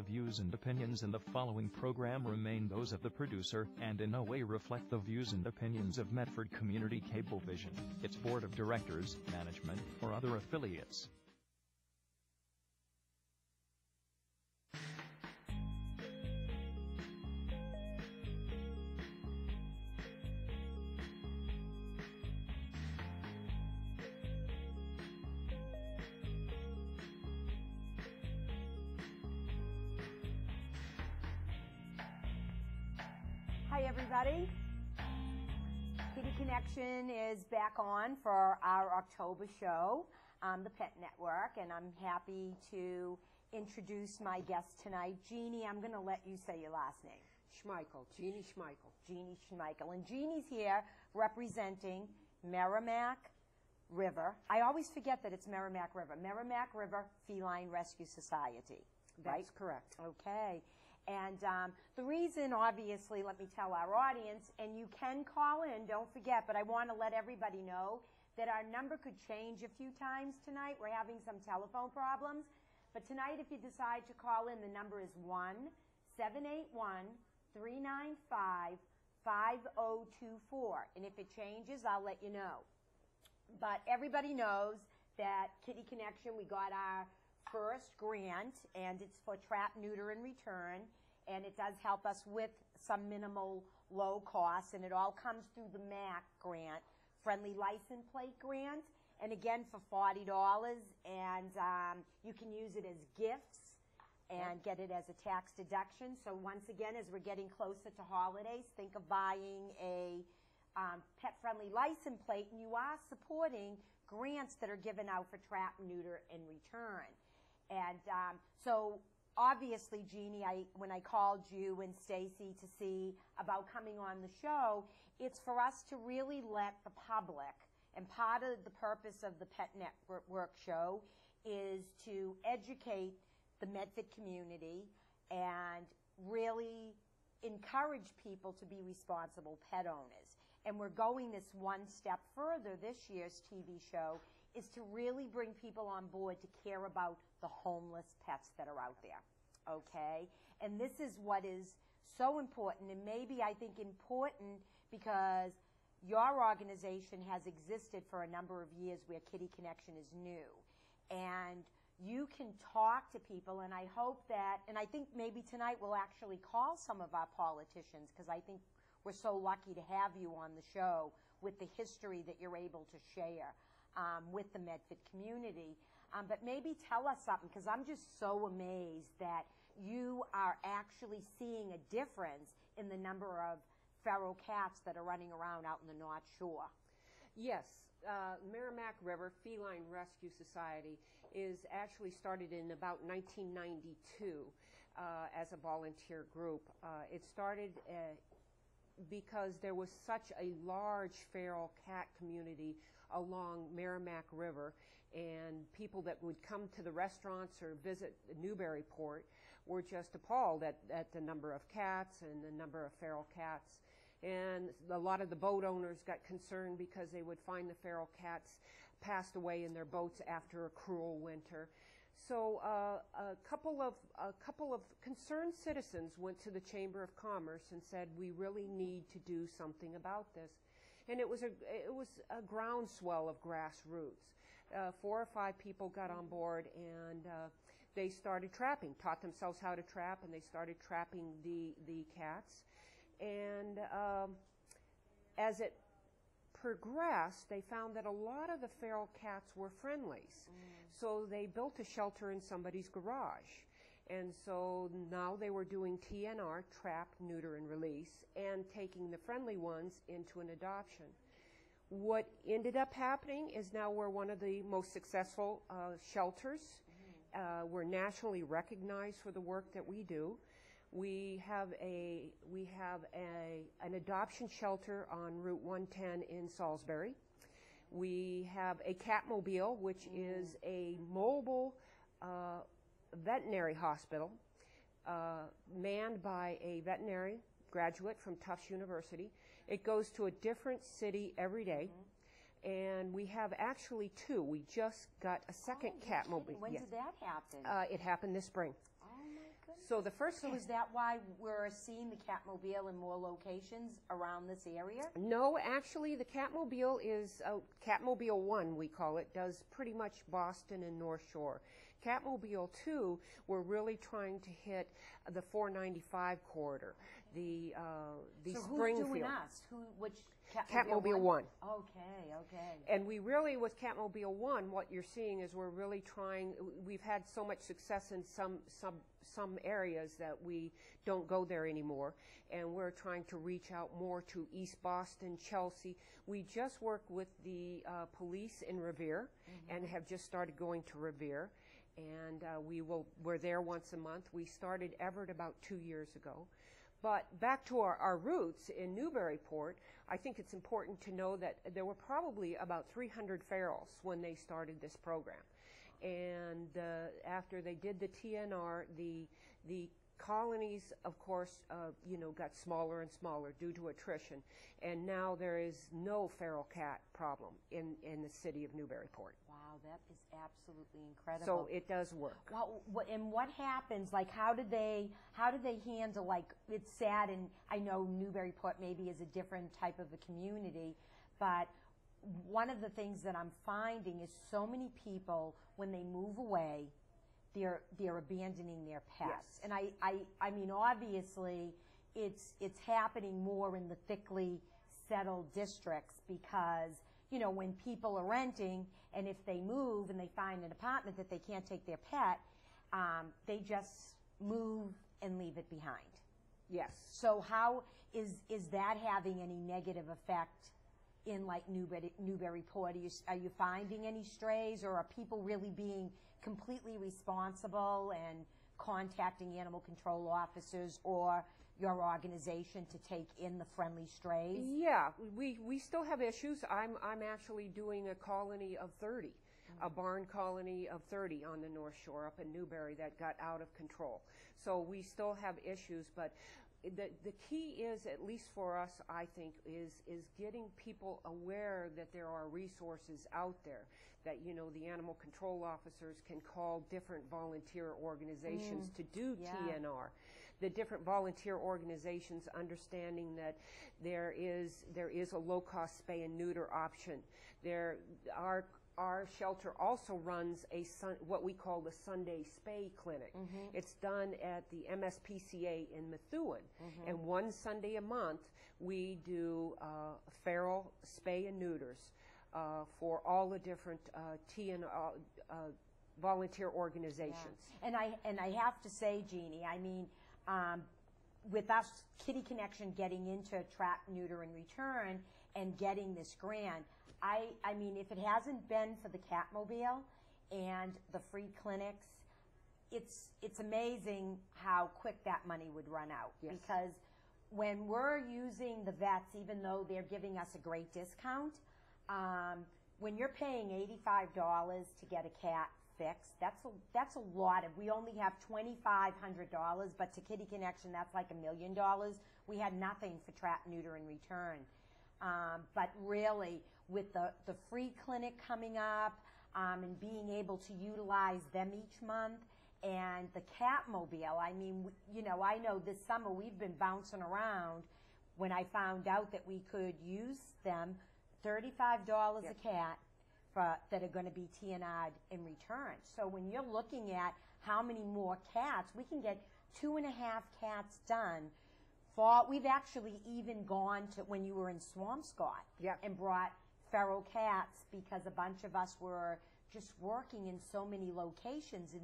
views and opinions in the following program remain those of the producer, and in no way reflect the views and opinions of Medford Community Cablevision, its board of directors, management, or other affiliates. Hi everybody, Kitty Connection is back on for our October show on the Pet Network, and I'm happy to introduce my guest tonight. Jeannie, I'm going to let you say your last name. Schmeichel, Jeannie Schmeichel. Jeannie Schmeichel. And Jeannie's here representing Merrimack River. I always forget that it's Merrimack River. Merrimack River Feline Rescue Society. That's right? correct. Okay. And the reason, obviously, let me tell our audience, and you can call in, don't forget, but I want to let everybody know that our number could change a few times tonight. We're having some telephone problems. But tonight, if you decide to call in, the number is 1-781-395-5024. And if it changes, I'll let you know. But everybody knows that Kitty Connection, we got our first grant, and it's for trap, neuter, and return, and it does help us with some minimal low costs, and it all comes through the MAC grant, Friendly License Plate Grant, and again for $40, and you can use it as gifts and get it as a tax deduction. So once again, as we're getting closer to holidays, think of buying a pet-friendly license plate, and you are supporting grants that are given out for trap, neuter, and return. And so obviously, Jeannie, when I called you and Stacy to see about coming on the show, it's for us to really let the public, and part of the purpose of the Pet Network show is to educate the Medford community and really encourage people to be responsible pet owners. And we're going this one step further. This year's TV show is to really bring people on board to care about the homeless pets that are out there, okay? And this is what is so important, and maybe I think important because your organization has existed for a number of years where Kitty Connection is new. And you can talk to people, and I hope that, and I think maybe tonight we'll actually call some of our politicians, because I think we're so lucky to have you on the show with the history that you're able to share with the Medford community. But maybe tell us something, because I'm just so amazed that you are actually seeing a difference in the number of feral cats that are running around out in the North Shore. Yes, Merrimack River Feline Rescue Society is actually started in about 1992 as a volunteer group. It started because there was such a large feral cat community along Merrimack River, and people that would come to the restaurants or visit Newburyport were just appalled at the number of cats and the number of feral cats. And a lot of the boat owners got concerned because they would find the feral cats passed away in their boats after a cruel winter. So a couple of concerned citizens went to the Chamber of Commerce and said, we really need to do something about this. And it was a groundswell of grassroots. 4 or 5 people got on board, and they started trapping, taught themselves how to trap, and they started trapping the cats. And as it progressed, they found that a lot of the feral cats were friendlies. So they built a shelter in somebody's garage. And so now they were doing TNR, trap, neuter, and release, and taking the friendly ones into an adoption. What ended up happening is now we're one of the most successful shelters. We're nationally recognized for the work that we do. We have an adoption shelter on Route 110 in Salisbury. We have a Catmobile, which is a mobile veterinary hospital manned by a veterinary graduate from Tufts University. It goes to a different city every day. And we have actually 2. We just got a second Catmobile. When did that happen? It happened this spring. Oh my goodness. So the first So is that why we're seeing the Catmobile in more locations around this area? No, actually, the Catmobile is Catmobile 1, we call it, does pretty much Boston and North Shore. Catmobile 2, we're really trying to hit the 495 corridor, the So Springfield. who's doing us? Which Catmobile 1. Okay, okay. And we really, with Catmobile 1, what you're seeing is we're really trying, we've had so much success in some areas that we don't go there anymore, and we're trying to reach out more to East Boston, Chelsea. We just worked with the police in Revere, and have just started going to Revere, and we're there once a month. We started Everett about 2 years ago. But back to our roots in Newburyport, I think it's important to know that there were probably about 300 ferals when they started this program. And after they did the TNR, the colonies, of course, got smaller and smaller due to attrition. And now there is no feral cat problem in the city of Newburyport. Wow, that is absolutely incredible. So it does work. Well, and what happens? Like, how do they handle? Like, it's sad, and I know Newburyport maybe is a different type of a community, but one of the things that I'm finding is so many people, when they move away, they're abandoning their pets. Yes. And I mean, obviously, it's happening more in the thickly settled districts because, you know, when people are renting, and if they move and they find an apartment that they can't take their pet, they just move and leave it behind. Yes. So how is that having any negative effect in, like, Newburyport? Are you finding any strays, or are people really being completely responsible and contacting animal control officers or your organization to take in the friendly strays? Yeah, we still have issues. I'm actually doing a colony of 30, a barn colony of 30 on the North Shore up in Newbury that got out of control. So we still have issues, but the key is, at least for us, I think, is getting people aware that there are resources out there, that, you know, the animal control officers can call different volunteer organizations to do TNR. The different volunteer organizations understanding that there is a low-cost spay and neuter option. Our shelter also runs what we call the Sunday Spay Clinic. It's done at the MSPCA in Methuen, and one Sunday a month we do feral spay and neuters for all the different volunteer organizations. Yeah. And I have to say, Jeannie, I mean, with us, Kitty Connection, getting into trap, neuter, and return and getting this grant, I mean, if it hasn't been for the Catmobile and the free clinics, it's amazing how quick that money would run out. Yes. Because when we're using the vets, even though they're giving us a great discount, when you're paying $85 to get a cat fixed, that's a lot. We only have $2,500, but to Kitty Connection, that's like $1 million. We had nothing for trap, neuter, and return. But really, with the free clinic coming up and being able to utilize them each month, and the Catmobile, I mean, you know, I know this summer we've been bouncing around when I found out that we could use them, $35 a cat that are going to be TNR'd in return. So when you're looking at how many more cats, we can get 2.5 cats done. We've actually even gone to, when you were in Swampscott, and brought feral cats because a bunch of us were just working in so many locations, and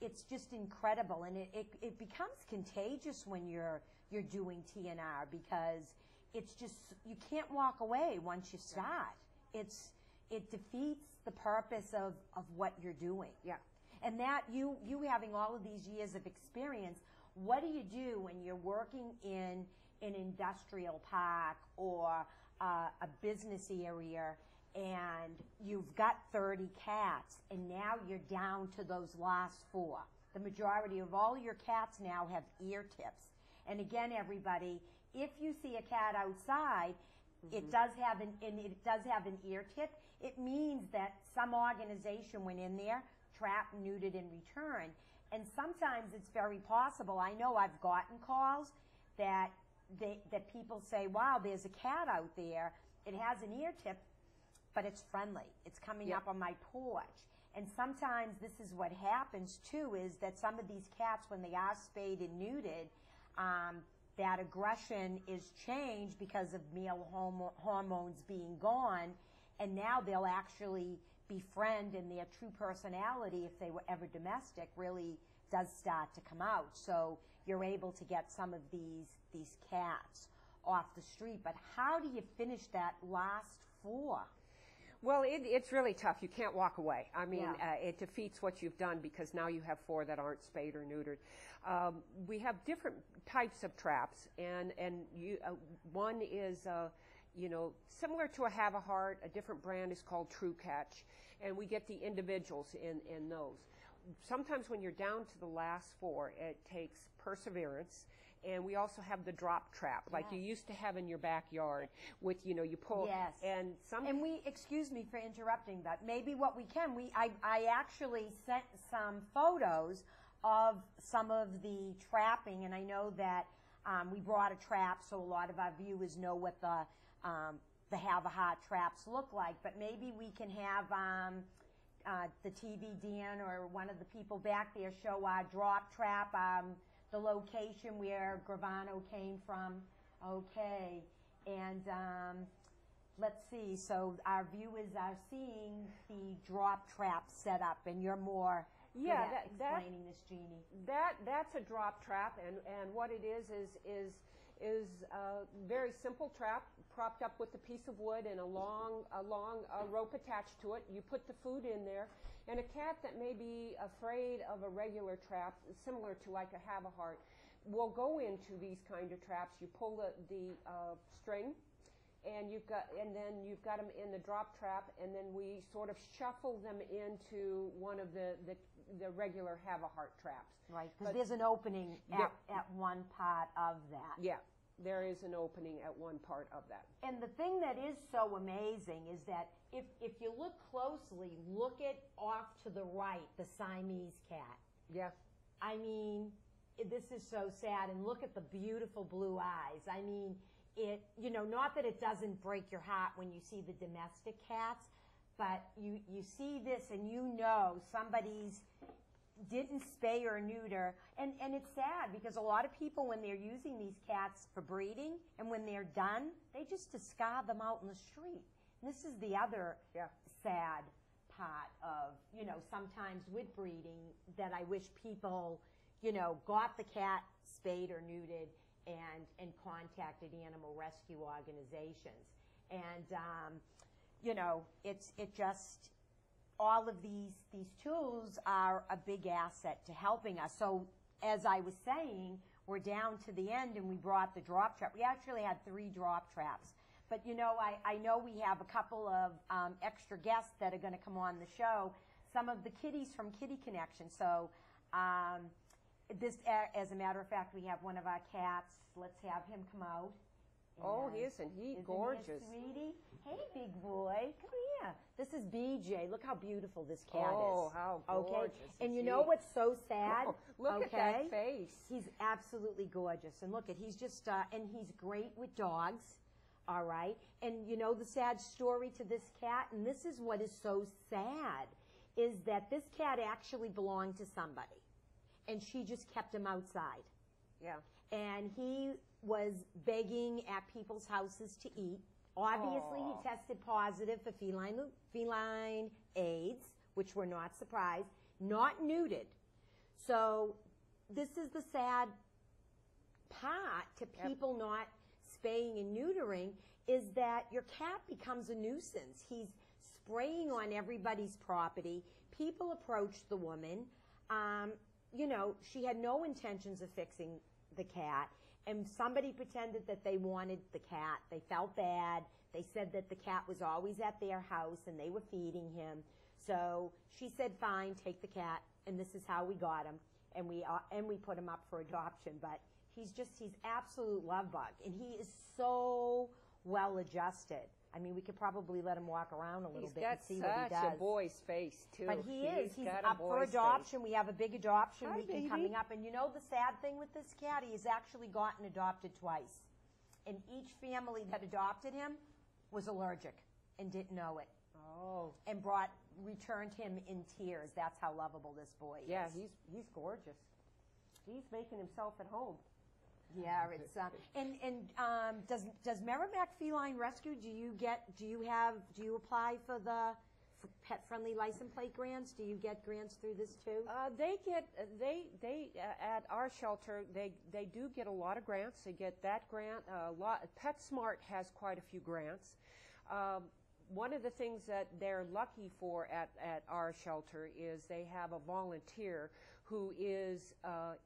it's just incredible, and it becomes contagious when you're doing TNR, because it's just, you can't walk away once you start. It defeats the purpose of what you're doing. Yeah. And that you having all of these years of experience, what do you do when you're working in an industrial park or a business area and you've got 30 cats and now you're down to those last 4? The majority of all your cats now have ear tips. And again, everybody, if you see a cat outside, it does have an ear tip. It means that some organization went in there, trapped, neutered, and returned. And sometimes it's very possible. I know I've gotten calls that that people say, wow, there's a cat out there. It has an ear tip, but it's friendly. It's coming up on my porch. And sometimes this is what happens, too, is that some of these cats, when they are spayed and neutered, that aggression is changed because of male hormones being gone, and now they'll actually befriend, and their true personality, if they were ever domestic, really does start to come out. So you're able to get some of these cats off the street. But how do you finish that last 4? Well, it's really tough. You can't walk away. I mean, it defeats what you've done because now you have 4 that aren't spayed or neutered. We have different types of traps, and one is, similar to a Have a Heart. A different brand is called True Catch, and we get the individuals in those. Sometimes when you're down to the last 4, it takes perseverance. And we also have the drop trap, like you used to have in your backyard, with, you pull. Yes. And we, excuse me for interrupting, but maybe what we can, I actually sent some photos of some of the trapping, and I know that we brought a trap, so a lot of our viewers know what the Have a Heart traps look like. But maybe we can have the TV Dan or one of the people back there show our drop trap. The location where Gravano came from. Okay, and let's see. So our viewers are seeing the drop trap set up, and you're more good at explaining this, Jeannie. That's a drop trap, and what it is a very simple trap propped up with a piece of wood and a long rope attached to it. You put the food in there. And a cat that may be afraid of a regular trap, similar to like a Have a Heart, will go into these kind of traps. You pull the string, and then you've got them in the drop trap, and then we sort of shuffle them into one of the regular Have a Heart traps. Right, because there's an opening at one part of that. Yeah. There is an opening at one part of that. And the thing that is so amazing is that if you look closely, look at off to the right, the Siamese cat. Yeah. I mean, this is so sad. And look at the beautiful blue eyes. I mean, not that it doesn't break your heart when you see the domestic cats, but you see this and somebody's didn't spay or neuter, and it's sad because a lot of people, when they're using these cats for breeding, and when they're done, they just discard them out in the street. And this is the other sad part of, sometimes with breeding, that I wish people, got the cat spayed or neutered and contacted animal rescue organizations. And, it just... all of these tools are a big asset to helping us. So as I was saying, we're down to the end, and we brought the drop trap. We actually had 3 drop traps. But, I know we have a couple of extra guests that are going to come on the show, some of the kitties from Kitty Connection. So as a matter of fact, we have one of our cats. Let's have him come out. Oh, isn't he gorgeous? Isn't he, sweetie? Hey, big boy, come here. This is BJ. Look how beautiful this cat is. Oh, how gorgeous. Okay? And you know what's so sad? Oh, look at that face. He's absolutely gorgeous. And look he's just, and he's great with dogs, all right? And the sad story to this cat, and this is what is so sad, is that this cat actually belonged to somebody. And she just kept him outside. Yeah. And he was begging at people's houses to eat. Obviously, he tested positive for feline AIDS, which we're not surprised, not neutered. So this is the sad part to people not spaying and neutering, is that your cat becomes a nuisance. He's spraying on everybody's property. People approached the woman. She had no intentions of fixing the cat. And somebody pretended that they wanted the cat. They felt bad. They said that the cat was always at their house and they were feeding him. So she said, fine, take the cat. And this is how we got him. And we put him up for adoption. But he's absolute love bug. And he is so well adjusted. I mean, we could probably let him walk around a little bit and see He's what he got does. such a boy's face, too. But he is. He's got a up for boy's adoption. We have a big adoption Hi, weekend baby. coming up. And you know the sad thing with this cat? He's actually gotten adopted twice. And each family that adopted him was allergic and didn't know it. Oh. And returned him in tears. That's how lovable this boy is. Yeah, he's gorgeous. He's making himself at home. Yeah, it's does Merrimack Feline Rescue? Do you apply for the pet friendly license plate grants? Do you get grants through this too? They at our shelter they do get a lot of grants. They get that grant a lot. PetSmart has quite a few grants. One of the things that they're lucky for at our shelter is they have a volunteer who is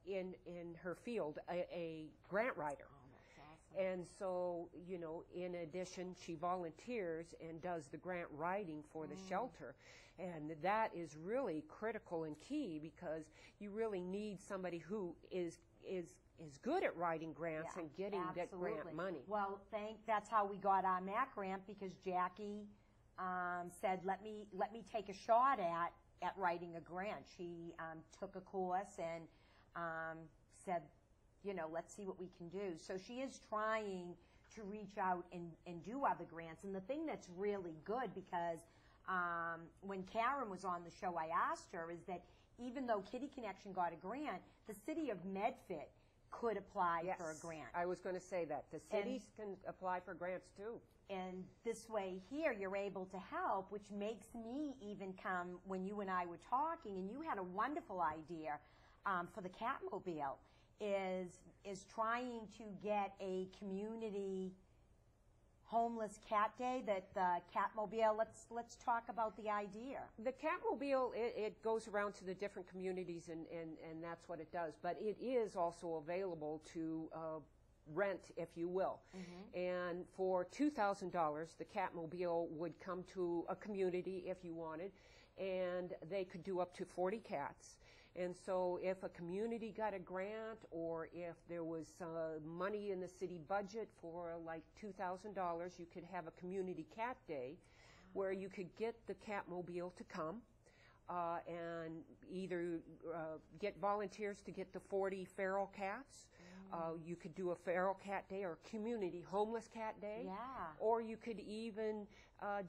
in her field a grant writer. Oh, that's awesome. And so, you know, in addition, she volunteers and does the grant writing for the shelter. And that is really critical and key because you really need somebody who is good at writing grants and getting that grant money. Well, that's how we got our MAC grant because Jackie said, let me take a shot at writing a grant. She took a course and said, you know, let's see what we can do. So she is trying to reach out and do other grants. And the thing that's really good, because when Karen was on the show, I asked her, is that even though Kitty Connection got a grant, the city of Medford could apply for a grant. I was going to say that. The cities can apply for grants too. And this way here, you're able to help, which makes me even come, when you and I were talking, and you had a wonderful idea for the Catmobile, is trying to get a community homeless cat day, that the Catmobile, let's talk about the idea. The Catmobile, it goes around to the different communities, and that's what it does. But it is also available to rent, if you will. And for $2,000, the Catmobile would come to a community if you wanted, and they could do up to 40 cats. And so if a community got a grant, or if there was money in the city budget for like $2,000, you could have a community cat day where you could get the Catmobile to come and either get volunteers to get the 40 feral cats. You could do a feral cat day or community homeless cat day. Yeah. Or you could even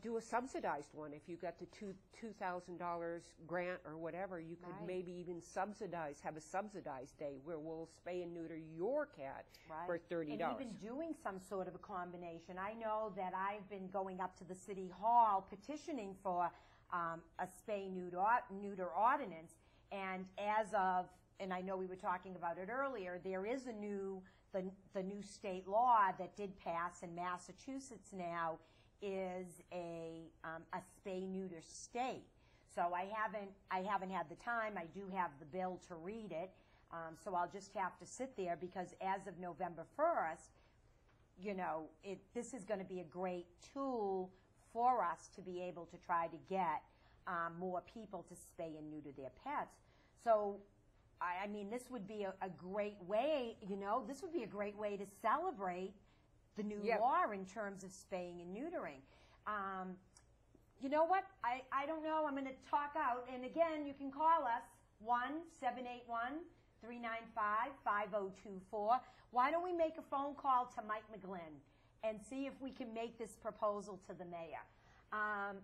do a subsidized one. If you got the $2,000 grant or whatever, you could maybe even have a subsidized day where we'll spay and neuter your cat for $30. And even doing some sort of a combination. I know that I've been going up to the city hall petitioning for a spay-neuter ordinance, and and I know we were talking about it earlier, there is the new state law that did pass in Massachusetts now is a spay-neuter state. So I haven't had the time. I do have the bill to read it, so I'll just have to sit there, because as of November 1st, you know, this is going to be a great tool for us to be able to try to get more people to spay and neuter their pets. So I mean, this would be a great way, you know, this would be a great way to celebrate the new law in terms of spaying and neutering. You know what? I don't know. I'm going to talk out. And again, you can call us, 1-781-395-5024. Why don't we make a phone call to Mike McGlynn and see if we can make this proposal to the mayor?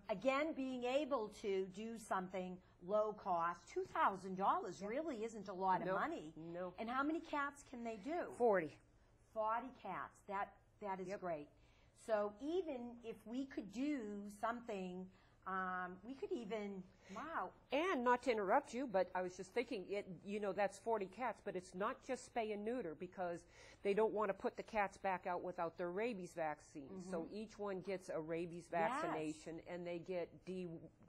Again, being able to do something low cost, $2,000 really isn't a lot of money. No. And how many cats can they do? 40. 40 cats. That is great. So even if we could do something, we could even, wow. And not to interrupt you, but I was just thinking, you know, that's 40 cats, but it's not just spay and neuter, because they don't want to put the cats back out without their rabies vaccine. So each one gets a rabies vaccination, and they get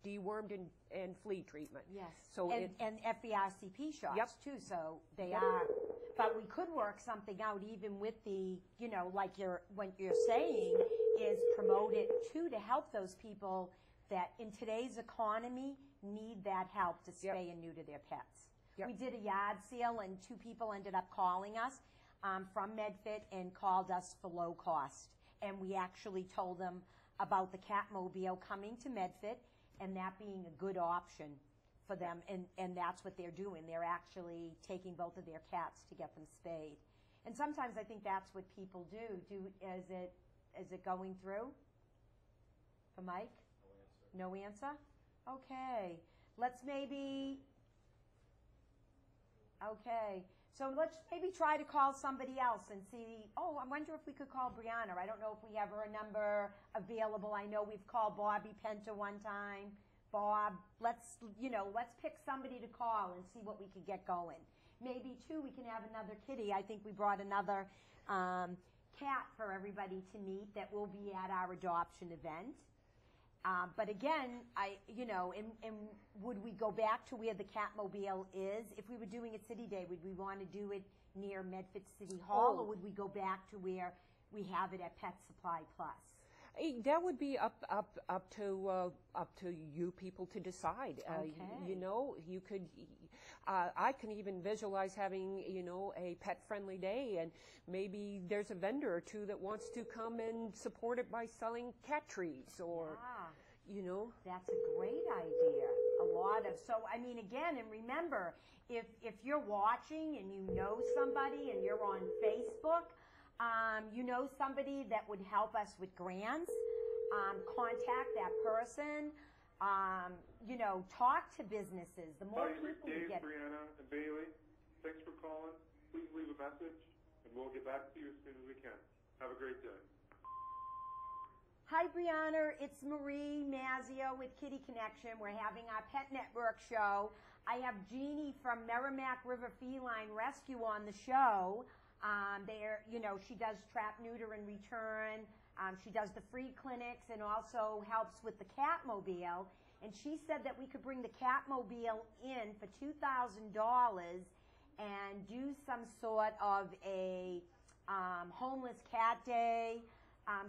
dewormed and flea treatment. Yes. So and FERCP shots too. So they are. But we could work something out even with the, you know, like what you're saying is promote it too, to help those people that in today's economy need that help to spay and neuter their pets. We did a yard sale, and 2 people ended up calling us from Medford and called us for low cost. And we actually told them about the Catmobile coming to Medford and that being a good option for them, and that's what they're doing. They're actually taking both of their cats to get them spayed. And sometimes I think that's what people do. Is it going through? For Mike? No answer. Okay. So let's maybe try to call somebody else and see. Oh, I wonder if we could call Brianna. I don't know if we have her number available. I know we've called Bobby Penta one time. Bob, let's pick somebody to call and see what we could get going. Maybe, too, we can have another kitty. I think we brought another cat for everybody to meet that will be at our adoption event. But again, and would we go back to where the Catmobile is? If we were doing it City Day, would we want to do it near Medford City Hall, or would we go back to where we have it at Pet Supply Plus? That would be up to you people to decide. Okay. You could. I can even visualize having a pet-friendly day, and maybe there's a vendor or two that wants to come and support it by selling cat treats, or That's a great idea. Again, and remember, if you're watching and you know somebody and you're on Facebook. Somebody that would help us with grants, contact that person, talk to businesses. The more people we get. Brianna and Bailey, thanks for calling. Please leave a message, and we'll get back to you as soon as we can. Have a great day. Hi, Brianna. It's Marie Mazzio with Kitty Connection. We're having our Pet Network show. I have Jeannie from Merrimack River Feline Rescue on the show. She does trap, neuter, and return. She does the free clinics and also helps with the Catmobile. And she said that we could bring the Catmobile in for $2,000 and do some sort of a homeless cat day.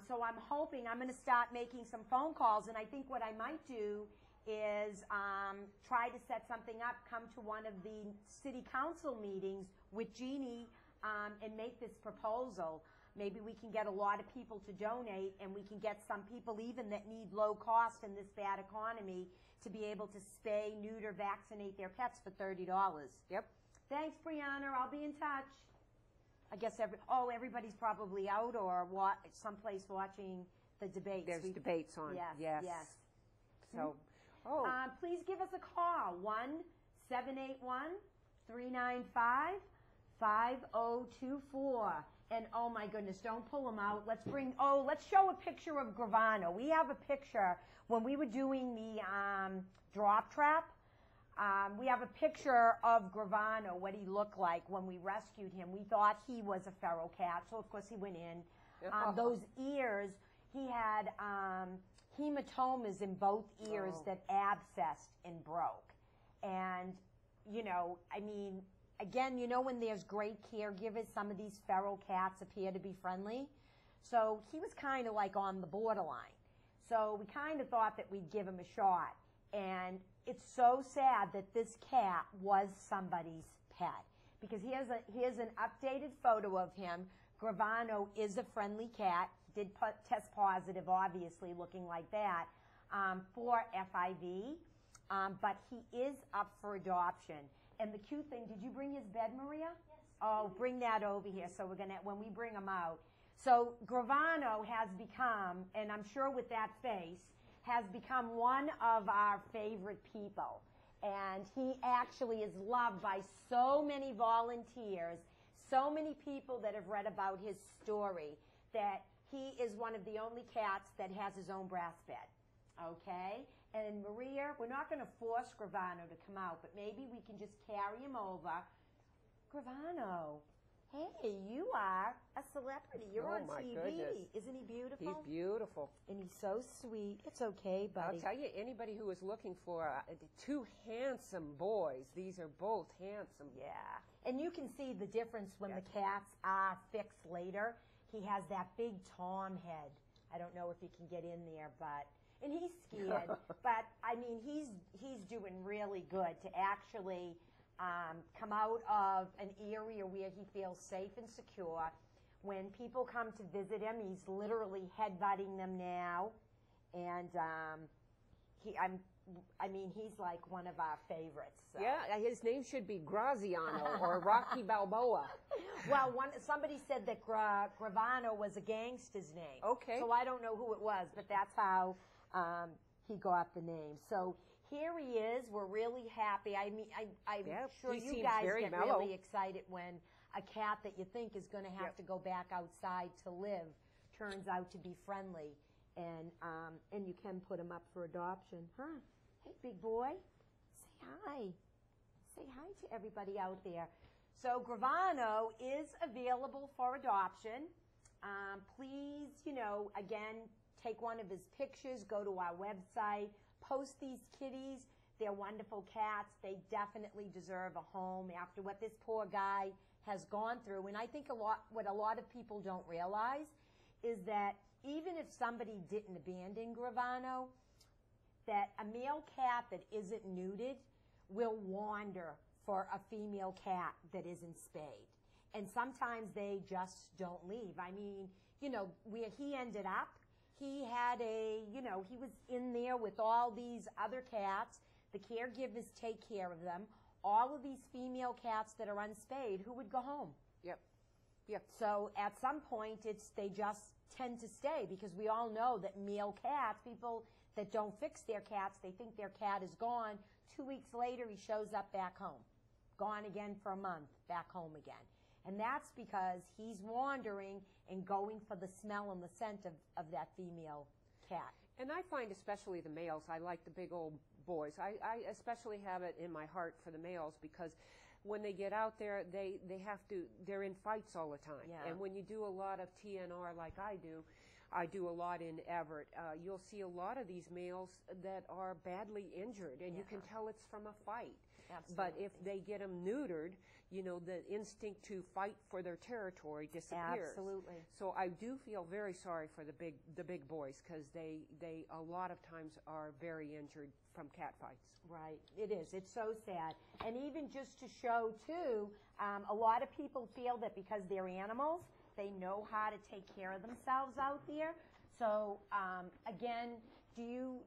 So I'm hoping I'm going to start making some phone calls. And I think what I might do is try to set something up, come to one of the city council meetings with Jeannie, and make this proposal. Maybe we can get a lot of people to donate, and we can get some people even that need low cost in this bad economy to be able to spay, neuter, vaccinate their pets for $30. Yep. Thanks, Brianna. I'll be in touch. I guess everybody's probably out or someplace watching the debates. There's debates on. Yes. So, please give us a call, 1-781-395 5024. And oh my goodness, don't pull them out. Let's show a picture of Gravano. We have a picture when we were doing the drop trap. We have a picture of Gravano, what he looked like when we rescued him. We thought he was a feral cat, so of course he went in. Those ears, he had hematomas in both ears that abscessed and broke. And, again, when there's great caregivers, some of these feral cats appear to be friendly. So he was kind of like on the borderline. So we kind of thought that we'd give him a shot. And it's so sad that this cat was somebody's pet. Because here's an updated photo of him. Gravano is a friendly cat. Did test positive, obviously, looking like that, for FIV. But he is up for adoption. And the cute thing, did you bring his bed, Maria? Yes. Oh, bring that over here so we're going to, when we bring him out. So Gravano has become, and I'm sure with that face, has become one of our favorite people. And he actually is loved by so many volunteers, so many people that have read about his story, that he is one of the only cats that has his own brass bed. Okay? And Maria, we're not going to force Gravano to come out, but maybe we can just carry him over. Gravano, hey, you are a celebrity. You're on TV. Goodness. Isn't he beautiful? He's beautiful. And he's so sweet. It's okay, buddy. I'll tell you, anybody who is looking for two handsome boys, these are both handsome. Yeah. And you can see the difference when the cats are fixed later. He has that big Tom head. I don't know if he can get in there, but... And he's scared, but, he's doing really good to actually come out of an area where he feels safe and secure. When people come to visit him, he's literally headbutting them now. And he's like one of our favorites. So. Yeah, his name should be Graziano or Rocky Balboa. Well, somebody said that Gravano was a gangster's name. Okay. So I don't know who it was, but that's how he got the name. So here he is. We're really happy. I'm sure you guys get really excited when a cat that you think is going to have to go back outside to live turns out to be friendly. And you can put him up for adoption. Huh? Hey, big boy. Say hi. Say hi to everybody out there. So Gravano is available for adoption. Please, again, take one of his pictures, go to our website, post these kitties. They're wonderful cats. They definitely deserve a home after what this poor guy has gone through. And I think what a lot of people don't realize is that even if somebody didn't abandon Gravano, that a male cat that isn't neutered will wander for a female cat that isn't spayed. And sometimes they just don't leave. I mean, where he ended up, he had he was in there with all these other cats. The caregivers take care of them. All of these female cats that are unspayed, who would go home? Yep. So at some point, they just tend to stay, because we all know that male cats, people that don't fix their cats, they think their cat is gone. 2 weeks later, he shows up back home. Gone again for a month, back home again. And that's because he's wandering and going for the smell and the scent of that female cat. And I find especially the males, I like the big old boys. I especially have it in my heart for the males, because when they get out there, they're in fights all the time. Yeah. And when you do a lot of TNR like I do a lot in Everett, you'll see a lot of these males that are badly injured, and you can tell it's from a fight. Absolutely. But if they get them neutered, the instinct to fight for their territory disappears. Absolutely. So I do feel very sorry for the big boys, because they a lot of times are very injured from cat fights. Right, it is. It's so sad. And even just to show, too, a lot of people feel that because they're animals, they know how to take care of themselves out there. So, again, do you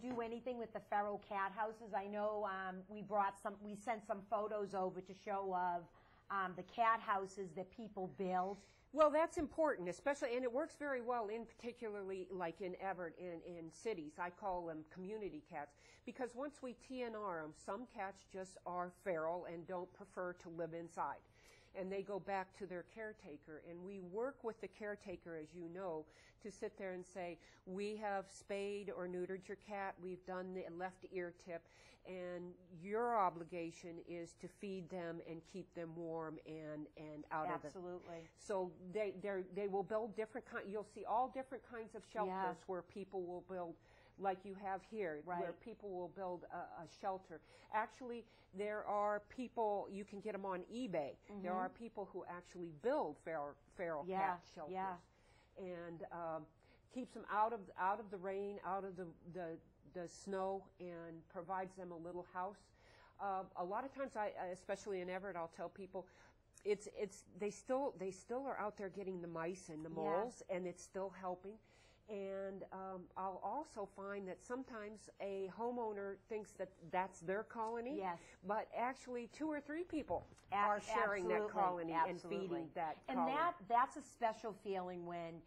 do anything with the feral cat houses? I know we sent some photos over to show of the cat houses that people build. Well, that's important, especially, and it works very well in particularly like in Everett, in cities. I call them community cats, because once we TNR them, some cats just are feral and don't prefer to live inside. And they go back to their caretaker. And we work with the caretaker, as you know, to sit there and say, we have spayed or neutered your cat, we've done the left ear tip, and your obligation is to feed them and keep them warm and out of it. Absolutely. So they will build different you'll see all different kinds of shelters where people will build, like you have here, where people will build a shelter. Actually, there are people, you can get them on eBay. Mm-hmm. There are people who actually build feral cat shelters. And keeps them out of the rain, out of the snow, and provides them a little house. A lot of times, especially in Everett, I'll tell people, they still are out there getting the mice and the moles, and it's still helping. And I'll also find that sometimes a homeowner thinks that that's their colony, but actually 2 or 3 people are sharing that colony and feeding that colony. And that's a special feeling when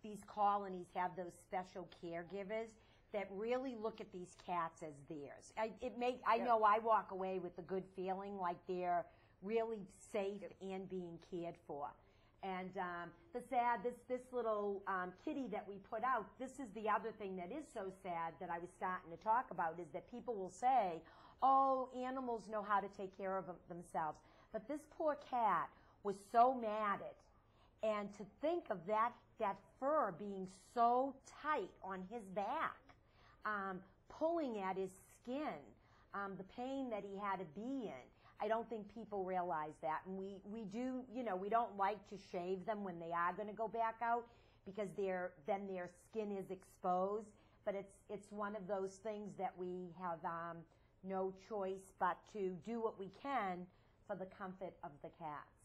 these colonies have those special caregivers that really look at these cats as theirs. I know I walk away with a good feeling, like they're really safe and being cared for. And this little kitty that we put out, this is the other thing that is so sad that I was starting to talk about, is that people will say, oh, animals know how to take care of themselves. But this poor cat was so matted. And to think of that fur being so tight on his back, pulling at his skin, the pain that he had to be in. I don't think people realize that. And we do, we don't like to shave them when they are going to go back out, because then their skin is exposed. But it's one of those things that we have no choice but to do what we can for the comfort of the cats.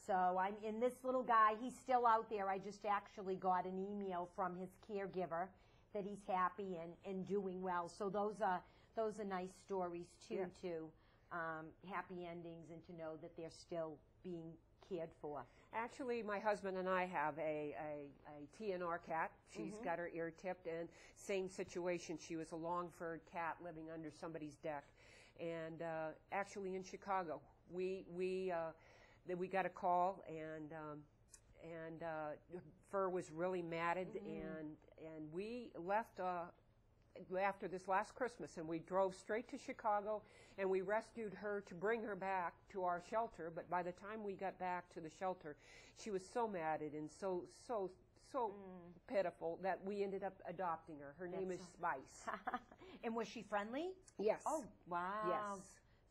So I'm in this little guy. He's still out there. I just actually got an email from his caregiver that he's happy and doing well. So those are nice stories too, happy endings, and to know that they're still being cared for. Actually, my husband and I have a TNR cat. She's got her ear tipped, and same situation. She was a long-furred cat living under somebody's deck. And actually in Chicago, we got a call, and fur was really matted, and we left after this last Christmas, and we drove straight to Chicago, and we rescued her to bring her back to our shelter. But by the time we got back to the shelter, she was so matted and so pitiful that we ended up adopting her. Her name is Spice. And was she friendly? Yes. Oh, wow. Yes.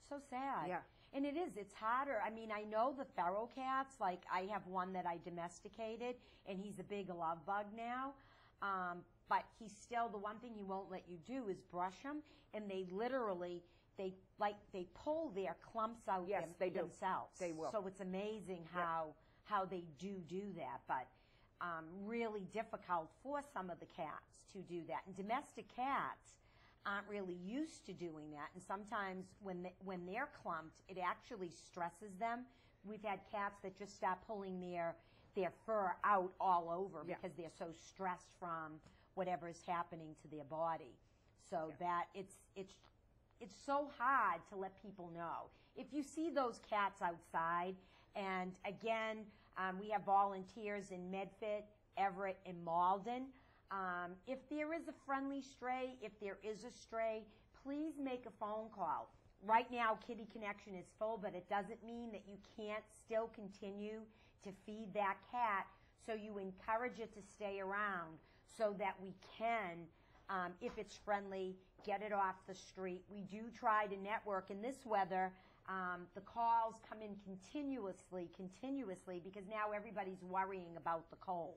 So sad. Yeah. And it is. It's harder. I mean, I know the feral cats. Like, I have one that I domesticated, and he's a big love bug now. But he's still, the one thing he won't let you do is brush him, and they literally, they pull their clumps out themselves. They will. So it's amazing how they do that. But really difficult for some of the cats to do that. And domestic cats aren't really used to doing that, and sometimes when they're clumped, it actually stresses them. We've had cats that just start pulling their fur out all over because they're so stressed from whatever is happening to their body. So that it's so hard to let people know. If you see those cats outside, and again, we have volunteers in Medford, Everett, and Malden. If there is a friendly stray, if there is a stray, please make a phone call. Right now, Kitty Connection is full, but it doesn't mean that you can't still continue to feed that cat. So you encourage it to stay around so that we can, if it's friendly, get it off the street. We do try to network. In this weather, the calls come in continuously, because now everybody's worrying about the cold.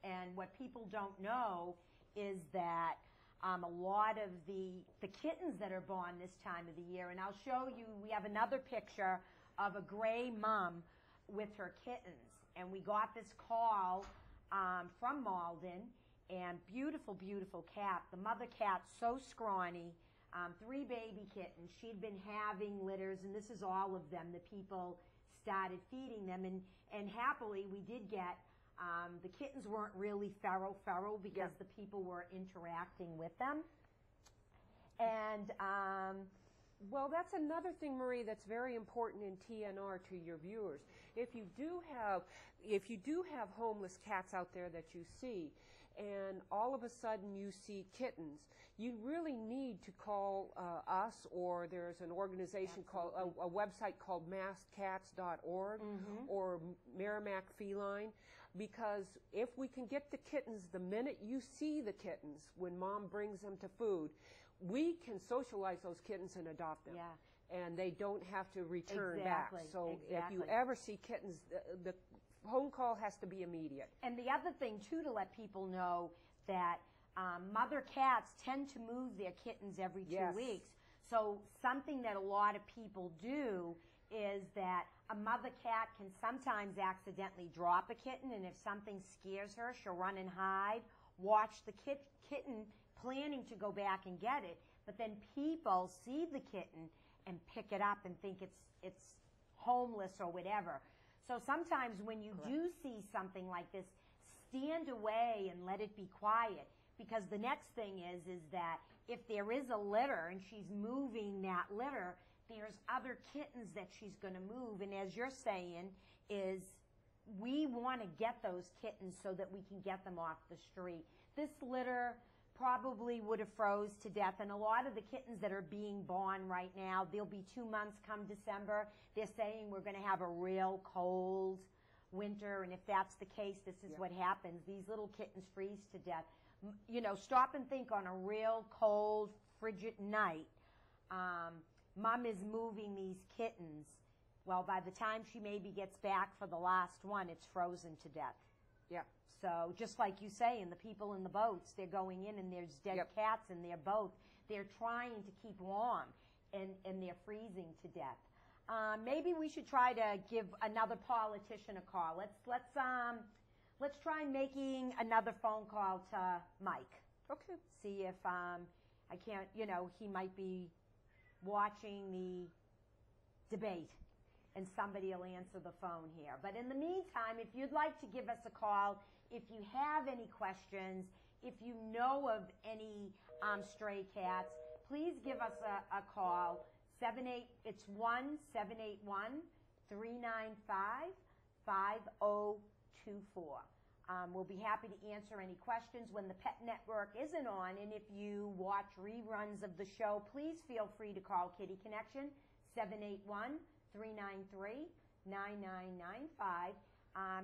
And what people don't know is that a lot of the kittens that are born this time of the year, and I'll show you, we have another picture of a gray mom with her kittens. And we got this call from Malden, and beautiful, beautiful cat. The mother cat's so scrawny, 3 baby kittens. She'd been having litters, and this is all of them. The people started feeding them, and happily we did get, the kittens weren't really feral because the people were interacting with them. And well, that's another thing, Marie, that's very important in TNR to your viewers. If you do have homeless cats out there that you see, and all of a sudden you see kittens, you really need to call us, or there's an organization called, a website called maskcats.org or Merrimack Feline, because if we can get the kittens the minute you see the kittens, when mom brings them to food, we can socialize those kittens and adopt them. Yeah. And they don't have to return back. So if you ever see kittens, the home call has to be immediate. And the other thing, too, to let people know that mother cats tend to move their kittens every 2 weeks. So something that a lot of people do is that a mother cat can sometimes accidentally drop a kitten, and if something scares her, she'll run and hide, watch the kitten planning to go back and get it, but then people see the kitten and pick it up and think it's homeless or whatever. So sometimes when you do see something like this, stand away and let it be quiet, because the next thing is that if there is a litter and she's moving that litter, there's other kittens that she's going to move. And as you're saying, is we want to get those kittens so that we can get them off the street. This litter probably would have froze to death, and a lot of the kittens that are being born right now, they'll be 2 months come December. They're saying we're going to have a real cold winter, and if that's the case, this is what happens. These little kittens freeze to death. You know, stop and think, on a real cold, frigid night, mom is moving these kittens. Well, by the time she maybe gets back for the last one, it's frozen to death. Yeah. So just like you say, and the people in the boats, they're going in and there's dead cats in their boat. They're trying to keep warm, and they're freezing to death. Maybe we should try to give another politician a call. Let's try making another phone call to Mike. Okay. See if I can't, he might be watching the debate and somebody will answer the phone here. But in the meantime, if you'd like to give us a call, if you have any questions, if you know of any stray cats, please give us a call. It's 1-781-395-5024. We'll be happy to answer any questions when the Pet Network isn't on. And if you watch reruns of the show, please feel free to call Kitty Connection, 781-393-9995.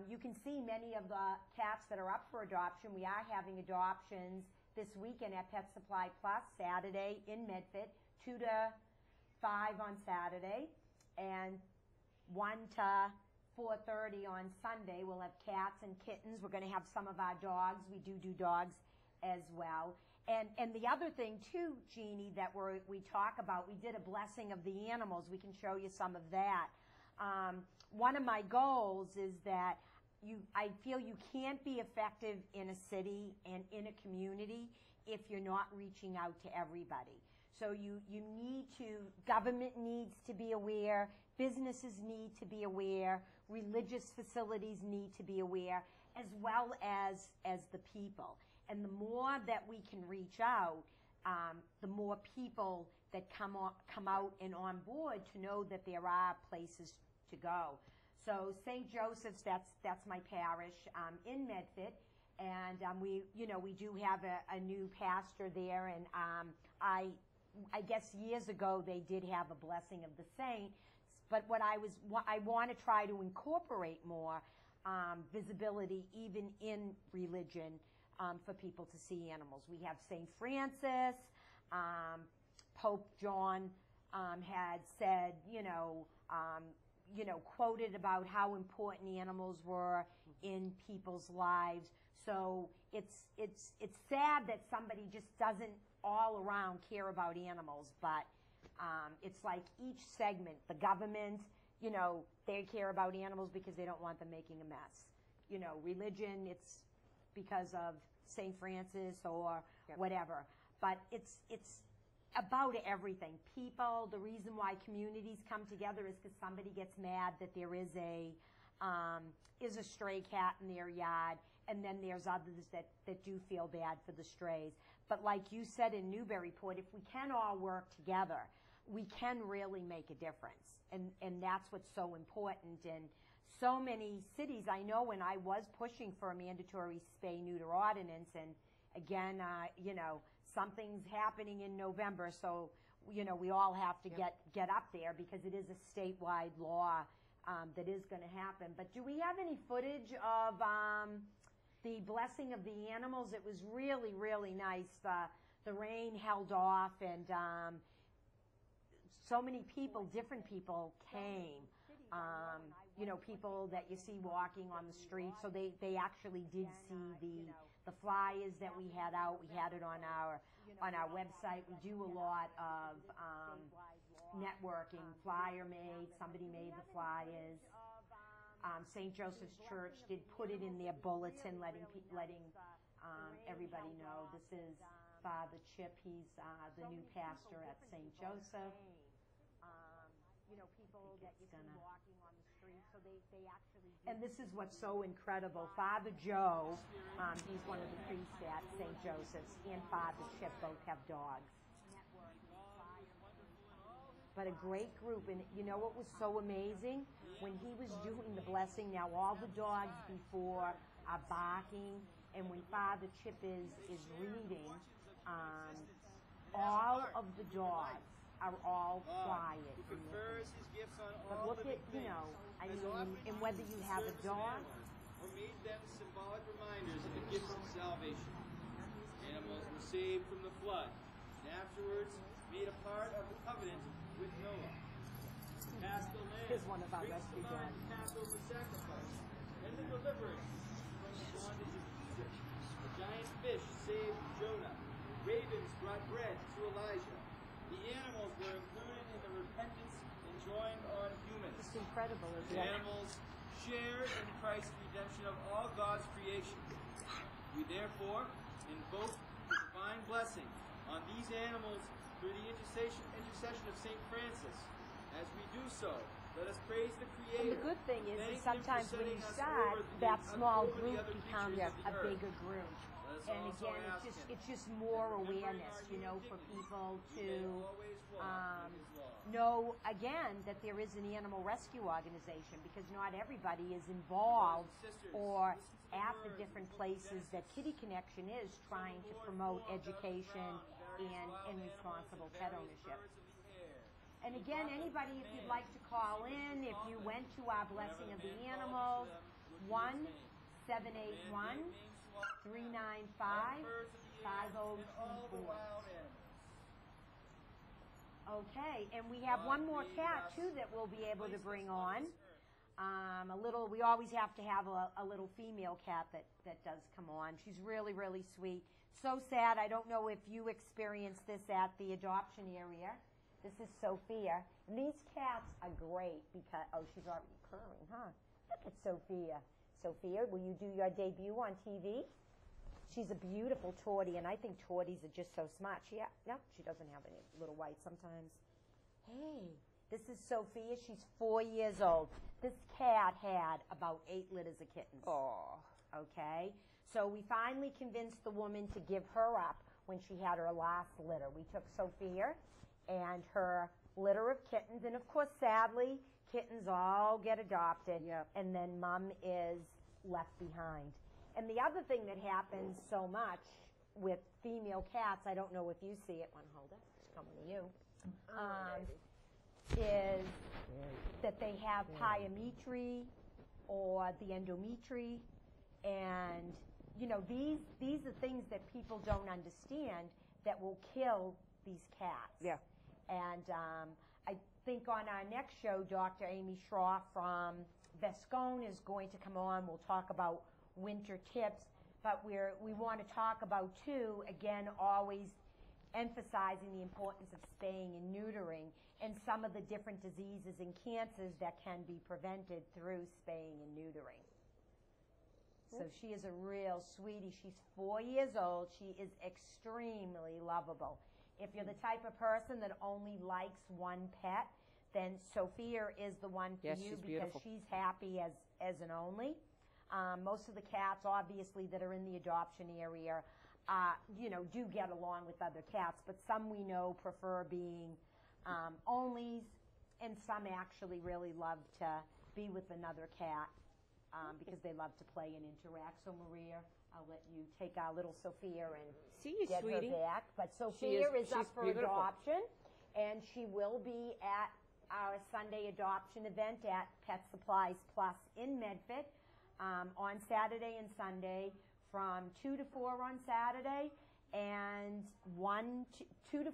You can see many of the cats that are up for adoption. We are having adoptions this weekend at Pet Supply Plus, Saturday in Medford, 2 to 5 on Saturday, and 1 to 4:30 on Sunday. We'll have cats and kittens. We're going to have some of our dogs. We do dogs as well. And the other thing, too, Jeannie, that we talk about, we did a blessing of the animals. We can show you some of that. One of my goals is that I feel you can't be effective in a city and in a community if you're not reaching out to everybody. So you need to, government needs to be aware, businesses need to be aware, religious facilities need to be aware, as well as the people. And the more that we can reach out, the more people that come out and on board to know that there are places to go. So St. Joseph's, that's my parish in Medford, and we do have a new pastor there, and I guess years ago they did have a blessing of the saints, but I want to try to incorporate more visibility even in religion for people to see animals. We have St. Francis, Pope John had said, quoted about how important animals were in people's lives. So it's sad that somebody just doesn't all around care about animals, but it's like each segment, the government, they care about animals because they don't want them making a mess. Religion, it's because of St. Francis or whatever. But it's about everything. People, the reason why communities come together is because somebody gets mad that there is a stray cat in their yard, and then there's others that do feel bad for the strays. But like you said in Newburyport, if we can all work together, we can really make a difference. And that's what's so important. And so many cities, I know when I was pushing for a mandatory spay-neuter ordinance, and again, something's happening in November, so we all have to get up there because it is a statewide law that is going to happen. But do we have any footage of the blessing of the animals? It was really, really nice. The rain held off, and so many people, different people came. People that you see walking on the street. So they actually did see the flyers that we had out. We had it on our website. We do a lot of networking. Flyer made. Somebody made the flyers. St. Joseph's Church did put it in their bulletin, letting everybody know. This is Father Chip. He's the new pastor at St. Joseph. People that you see walking on the street, so they actually do. And this is what's so incredible. Father Joe, he's one of the priests at St. Joseph's, and Father Chip both have dogs. But a great group, and you know what was so amazing? When he was doing the blessing, now all the dogs before are barking, and when Father Chip is reading, all of the dogs are all quiet. But look at, and whether you have a dog, or made them symbolic reminders of the gifts of salvation. Animals were saved from the flood, and afterwards made a part of the covenant with Noah. Cast the land, here's one of our rescue dogs. Passover sacrifice, and the deliverance from the bondage of Egypt. A giant fish saved Jonah. Ravens brought bread to Elijah. The animals were included in the repentance enjoined on as animals share in Christ's redemption of all God's creation. We therefore invoke the divine blessing on these animals through the intercession of St. Francis. As we do so, let us praise the Creator. And the good thing is Thank that sometimes Him for when you setting us start, over that small over the group other becomes creatures of a the earth. bigger group. Let us And also again, ask Him, it's just more remembering awareness, our you know, human for dignity, people we may to always walk in His law. know, again, that there is an animal rescue organization, because not everybody is involved or at the different places that Kitty Connection is trying to promote education and responsible pet ownership. And again, anybody, if you'd like to call in, if you went to our Blessing of the Animals, 1-781-395-5024. Okay, and we have one more cat, too, that we'll be able to bring on. We always have to have a little female cat that does come on. She's really, really sweet. So sad. I don't know if you experienced this at the adoption area. This is Sophia. And these cats are great because, oh, she's already purring, huh? Look at Sophia. Sophia, will you do your debut on TV? She's a beautiful tortie, and I think torties are just so smart. No, she doesn't have any little white sometimes. Hey, this is Sophia. She's 4 years old. This cat had about 8 litters of kittens. Oh. Okay? So we finally convinced the woman to give her up when she had her last litter. We took Sophia and her litter of kittens, and of course, sadly, kittens all get adopted, Yep. and then mom is left behind. And the other thing that happens so much with female cats, I don't know if you see it, hold it, it's coming to you, is that they have pyometry or the endometry, and you know, these are things that people don't understand that will kill these cats. Yeah. And I think on our next show, Dr. Amy Schroff from Vescone is going to come on. We'll talk about winter tips, but we want to talk about, too, again, always emphasizing the importance of spaying and neutering and some of the different diseases and cancers that can be prevented through spaying and neutering. So she is a real sweetie. She's 4 years old. She is extremely lovable. If you're the type of person that only likes one pet, then Sophia is the one for Yes, you she's because beautiful. she's happy as an only. Most of the cats, obviously, that are in the adoption area, do get along with other cats, but some we know prefer being onlys, and some actually really love to be with another cat because they love to play and interact. So, Maria, I'll let you take our little Sophia and See you, get sweetie. her back. But Sophia is up she's for beautiful. adoption, and she will be at our Sunday adoption event at Pet Supplies Plus in Medford on Saturday and Sunday from 2 to 4 on Saturday and 2 to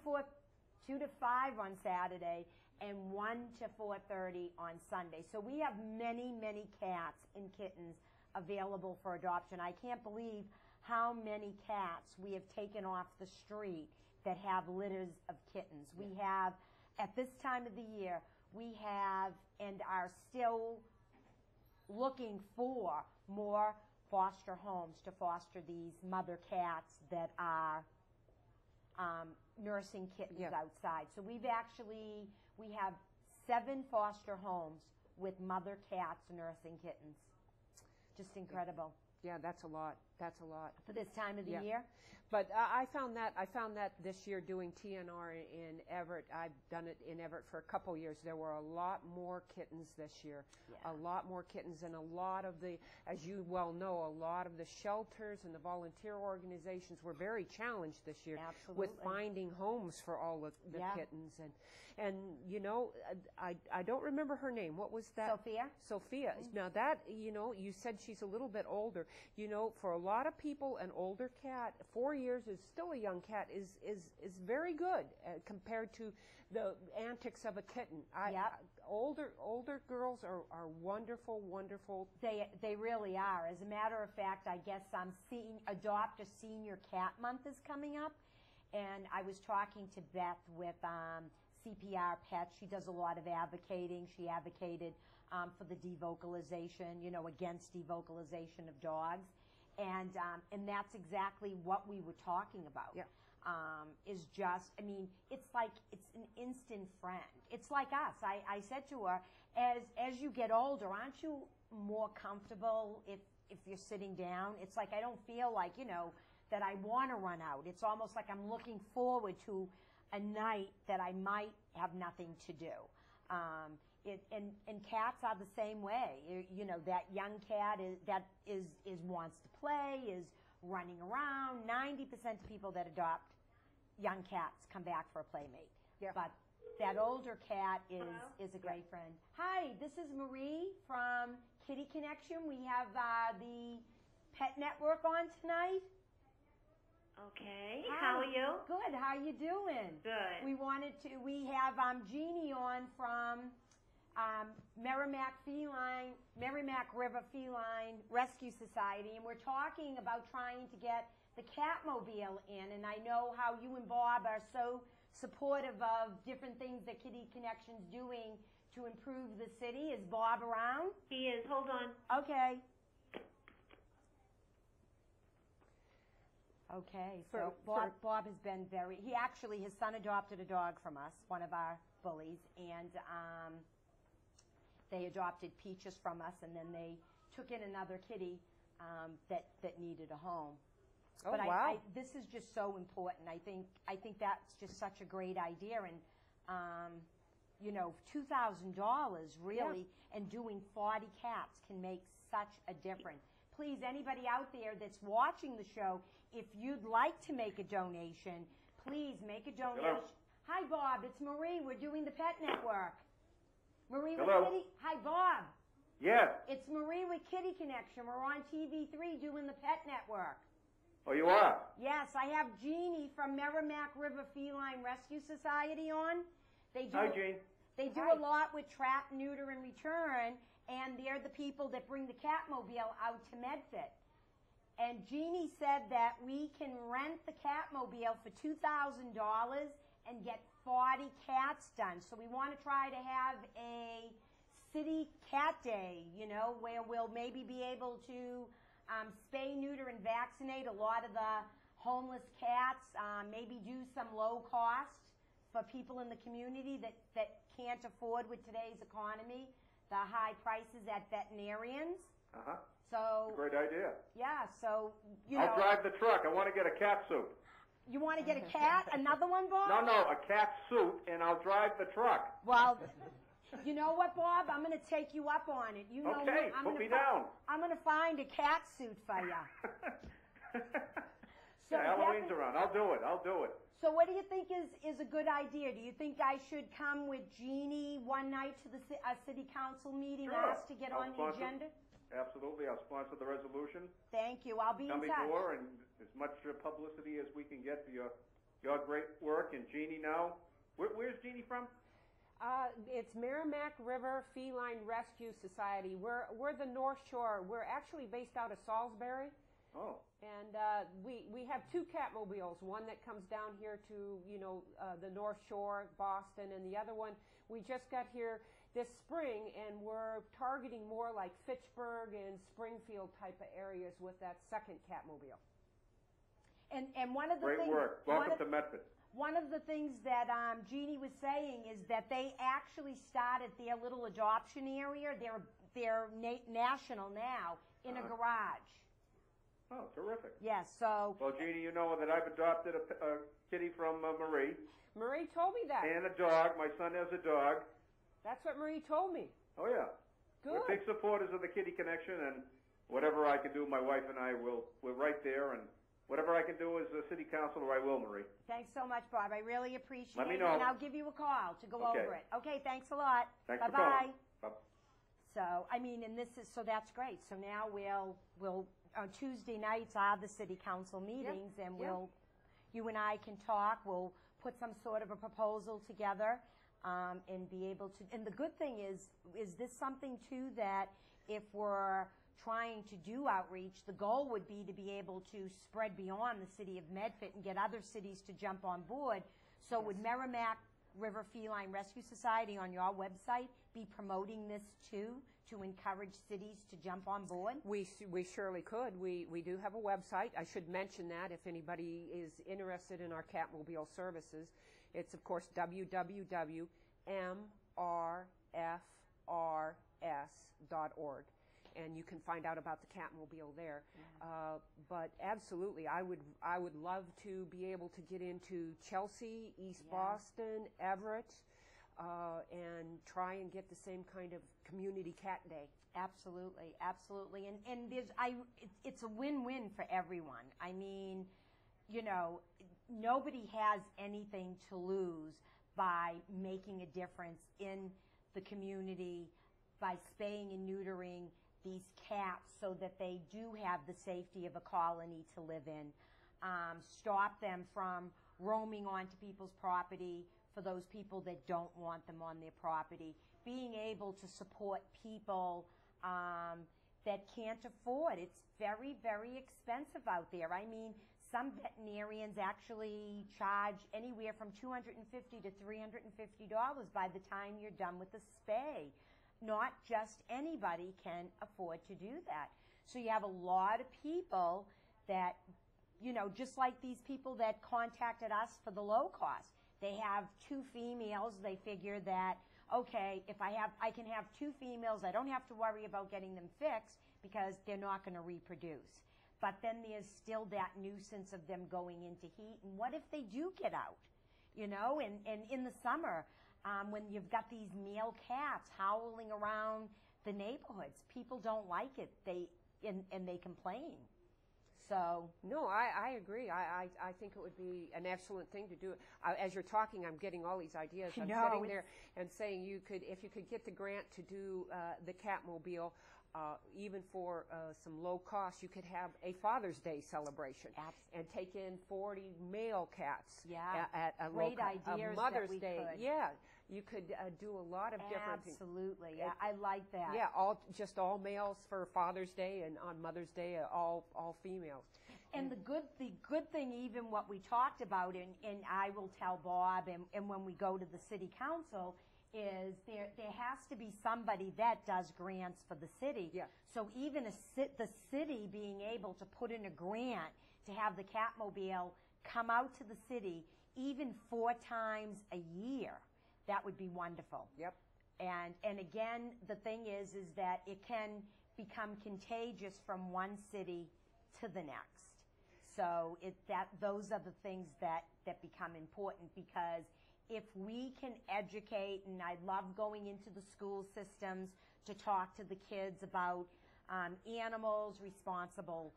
5 on Saturday and 1 to 4:30 on Sunday. So we have many, many cats and kittens available for adoption. I can't believe how many cats we have taken off the street that have litters of kittens. We have, at this time of the year, we have and are still looking for more foster homes to foster these mother cats that are nursing kittens outside. So we have 7 foster homes with mother cats nursing kittens. Just incredible. Yeah, that's a lot. That's a lot. For this time of the Yeah. year? But I found that this year doing TNR in Everett. I've done it in Everett for a couple years. There were a lot more kittens this year. Yeah. A lot more kittens, and a lot of the, as you well know, a lot of the shelters and the volunteer organizations were very challenged this year with Absolutely. finding homes for all of the Yeah. kittens. And you know, I don't remember her name. What was that? Sophia? Sophia. Now that, you said she's a little bit older. For a lot of people, an older cat, 4 years is still a young cat, is very good compared to the antics of a kitten. Older girls are wonderful, wonderful. They really are. As a matter of fact, I guess Adopt a Senior Cat Month is coming up, and I was talking to Beth with CPR Pets. She does a lot of advocating. She advocated for the devocalization, you know, against devocalization of dogs. And that's exactly what we were talking about. Yeah. Is just, I mean, it's like, it's an instant friend. It's like us. I said to her, as you get older, aren't you more comfortable if you're sitting down? It's like, I don't feel like, you know, that I want to run out. It's almost like I'm looking forward to a night that I might have nothing to do. And cats are the same way. You know, that young cat is wants to play, is running around. 90% of people that adopt young cats come back for a playmate. Yeah. But that older cat is a great friend. Hi, this is Marie from Kitty Connection. We have the Pet Network on tonight. Okay. Hi. How are you? Good. How you doing? Good. We have Jeannie on from Merrimack River Feline Rescue Society, and we're talking about trying to get the Catmobile in, and I know how you and Bob are so supportive of different things that Kitty Connection's doing to improve the city. Is Bob around? He is. Hold on. Okay. Okay, so Bob has been his son adopted a dog from us, one of our bullies, and they adopted Peaches from us, and then they took in another kitty that needed a home. Oh, but wow. This is just so important. I think that's just such a great idea, and you know, $2,000 really, and doing 40 cats can make such a difference. Please, anybody out there that's watching the show, if you'd like to make a donation, please make a donation. Hello. Hi, Bob. It's Marie. We're doing the Pet Network. Marie Hello. with Kitty. Hi, Bob. Yes. It's Marie with Kitty Connection. We're on TV3 doing the Pet Network. Oh, you are? Yes, I have Jeannie from Merrimack River Feline Rescue Society on. Hi, Jean. They do a lot with trap, neuter, and return, and they're the people that bring the Catmobile out to Medfit. And Jeannie said that we can rent the Catmobile for $2,000 and get 40 cats done. So we want to try to have a city cat day, you know, where we'll maybe be able to spay, neuter, and vaccinate a lot of the homeless cats, maybe do some low cost for people in the community that can't afford with today's economy the high prices at veterinarians. Uh-huh. So Great idea. yeah, so you know. I'll drive the truck. I want to get a cat suit. You want to get a cat? Another one, Bob? No, a cat suit, and I'll drive the truck. Well, you know what, Bob? I'm going to take you up on it. You know Okay, what? put me down. I'm going to find a cat suit for you. So Halloween's around. I'll do it. So what do you think is a good idea? Do you think I should come with Jeannie one night to the city council meeting, Sure. ask to get on the agenda? Absolutely. I'll sponsor the resolution. Thank you. I'll be Come in touch. before, and as much publicity as we can get for your great work. And Jeannie now, where's Jeannie from? It's Merrimack River Feline Rescue Society. We're the North Shore. We're actually based out of Salisbury. Oh. And we have two Catmobiles, one that comes down here to, the North Shore, Boston, and the other one we just got here this spring, and we're targeting more like Fitchburg and Springfield type of areas with that second Catmobile. And one of the Great things, work. Welcome to Medford. One of the things that Jeannie was saying is that they actually started their little adoption area. They're national now in a garage. Oh, terrific. Yes, so. Well, Jeannie, you know that I've adopted a kitty from Marie. Marie told me that. And a dog. My son has a dog. That's what Marie told me. Oh, yeah. Good. We're big supporters of the Kitty Connection, and whatever I can do, my wife and I we're right there, and whatever I can do as a city councilor, I will, Marie. Thanks so much, Bob. I really appreciate it. Let me know. And I'll give you a call to go Okay. over it. Okay, thanks a lot. Thanks Bye-bye. for calling. Bye. So, I mean, and so that's great. So now we'll on Tuesday nights are the city council meetings, and you and I can talk. We'll put some sort of a proposal together, and be able to, and the good thing is this something too that if we're trying to do outreach, the goal would be to be able to spread beyond the city of Medfit and get other cities to jump on board. So would Merrimack River Feline Rescue Society on your website be promoting this too, to encourage cities to jump on board? We surely could. We do have a website. I should mention that if anybody is interested in our Catmobile services. It's, of course, www.mrfrs.org. And you can find out about the Catmobile there. But absolutely, I would love to be able to get into Chelsea, East Boston, Everett, and try and get the same kind of community cat day. Absolutely, absolutely. And it's a win-win for everyone. I mean, you know, nobody has anything to lose by making a difference in the community, by spaying and neutering these cats so that they do have the safety of a colony to live in. Stop them from roaming onto people's property for those people that don't want them on their property. Being able to support people that can't afford. It's very, very expensive out there. I mean, some veterinarians actually charge anywhere from $250 to $350 by the time you're done with the spay. Not just anybody can afford to do that. So you have a lot of people that, you know, just like these people that contacted us for the low cost. They have 2 females. They figure that, okay, if I can have 2 females, I don't have to worry about getting them fixed because they're not going to reproduce. But then there's still that nuisance of them going into heat. And what if they do get out? You know, and in the summer, when you've got these male cats howling around the neighborhoods, people don't like it. And they complain. So no, I agree. I think it would be an excellent thing to do. As you're talking, I'm getting all these ideas. I'm sitting there and saying if you could get the grant to do the Catmobile, even for some low cost, you could have a Father's Day celebration. Absolutely. And take in 40 male cats at a great ideas Mother's that we Day. Could. Yeah, you could do a lot of different things. Absolutely. Yeah, I like that. Yeah, all males for Father's Day, and on Mother's Day, all females. And the good thing, even what we talked about, and I will tell Bob, and when we go to the city council, is there has to be somebody that does grants for the city. Yeah. So even the city being able to put in a grant to have the Catmobile come out to the city even 4 times a year, that would be wonderful. Yep. And again, the thing is that it can become contagious from one city to the next. So those are the things that become important, because if we can educate, and I love going into the school systems to talk to the kids about animals, responsible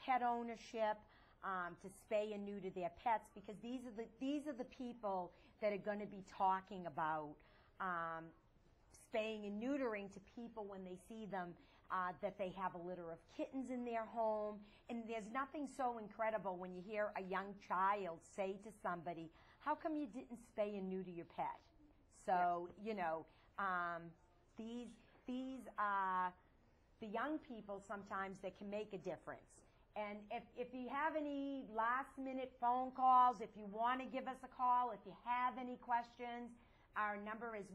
pet ownership, to spay and neuter their pets, because these are the people that are going to be talking about spaying and neutering to people when they see them, that they have a litter of kittens in their home. And there's nothing so incredible when you hear a young child say to somebody, how come you didn't spay and neuter your pet? So, you know, these the young people sometimes that can make a difference. And if you have any last-minute phone calls, if you want to give us a call, if you have any questions, our number is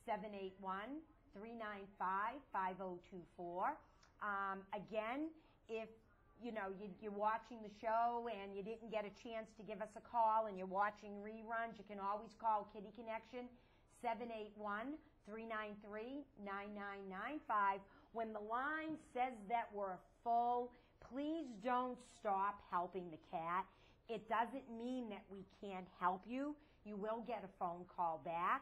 1-781-395-5024. Again, if you're watching the show and you didn't get a chance to give us a call and you're watching reruns, you can always call Kitty Connection, 781-393-9995. When the line says that we're full, please don't stop helping the cat. It doesn't mean that we can't help you. You will get a phone call back.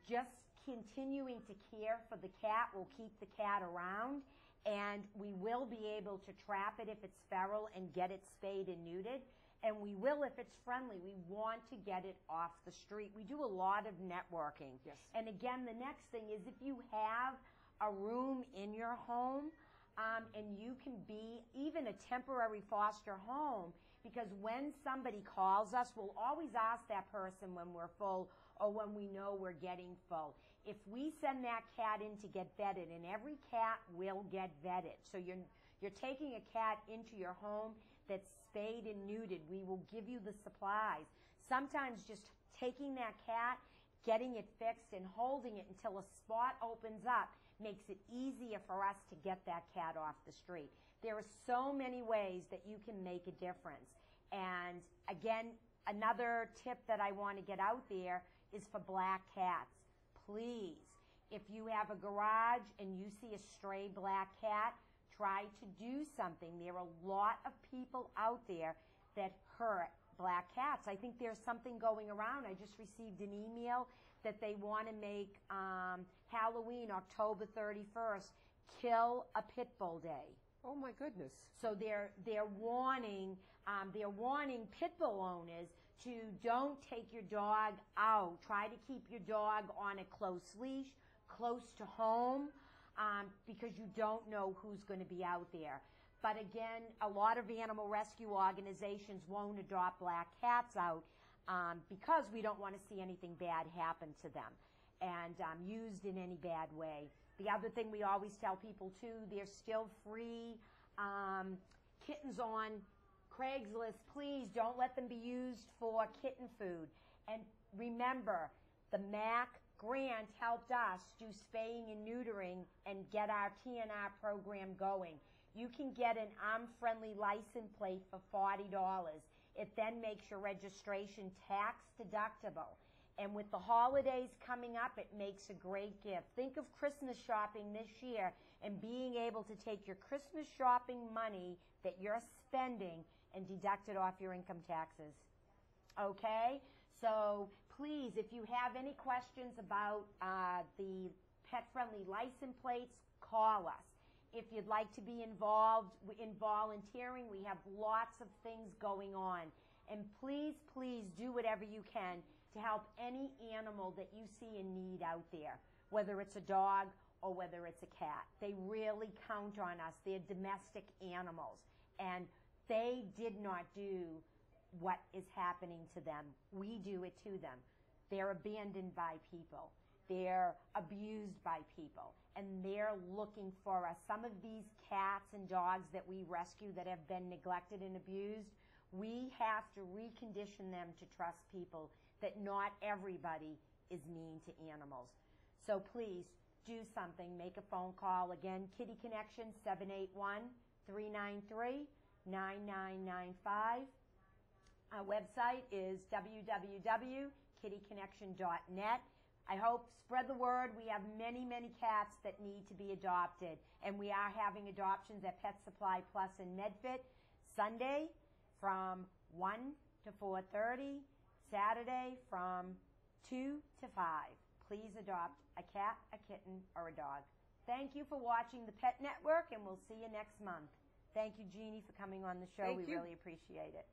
Just continuing to care for the cat will keep the cat around, and we will be able to trap it if it's feral and get it spayed and neutered. And we will if it's friendly. We want to get it off the street. We do a lot of networking. Yes. And again, the next thing is if you have a room in your home, and you can be even a temporary foster home, because when somebody calls us, we'll always ask that person when we're full or when we know we're getting full. If we send that cat in to get vetted, and every cat will get vetted, so you're taking a cat into your home that's spayed and neutered, we will give you the supplies. Sometimes just taking that cat getting it fixed and holding it until a spot opens up makes it easier for us to get that cat off the street. There are so many ways that you can make a difference. And again, another tip that I want to get out there is for black cats. Please, if you have a garage and you see a stray black cat, try to do something. There are a lot of people out there that hurt black cats. I think there's something going around. I just received an email that they want to make Halloween, October 31st, Kill a Pit Bull Day. Oh my goodness. So they're warning pit bull owners to don't take your dog out. Try to keep your dog on a close leash, close to home, because you don't know who's going to be out there. But again, a lot of animal rescue organizations won't adopt black cats out because we don't want to see anything bad happen to them and used in any bad way. The other thing we always tell people too, there's still free kittens on Craigslist. Please don't let them be used for kitten food. And remember, the MAC grant helped us do spaying and neutering and get our TNR program going. You can get an arm-friendly license plate for $40. It then makes your registration tax deductible. And with the holidays coming up, it makes a great gift. Think of Christmas shopping this year and being able to take your Christmas shopping money that you're spending and deduct it off your income taxes. Okay? So please, if you have any questions about the pet-friendly license plates, call us. If you'd like to be involved in volunteering, we have lots of things going on. And please, please do whatever you can to help any animal that you see in need out there, whether it's a dog or whether it's a cat. They really count on us. They're domestic animals, and they did not do what is happening to them. We do it to them. They're abandoned by people. They're abused by people, and they're looking for us. Some of these cats and dogs that we rescue that have been neglected and abused, we have to recondition them to trust people, that not everybody is mean to animals. So please do something. Make a phone call. Again, Kitty Connection, 781-393-9995. Our website is www.kittyconnection.net. I hope, spread the word. We have many, many cats that need to be adopted. And we are having adoptions at Pet Supply Plus and MedFit Sunday from 1 to 4:30, Saturday from 2 to 5. Please adopt a cat, a kitten, or a dog. Thank you for watching the Pet Network, and we'll see you next month. Thank you, Jeannie, for coming on the show. Thank We you. really appreciate it.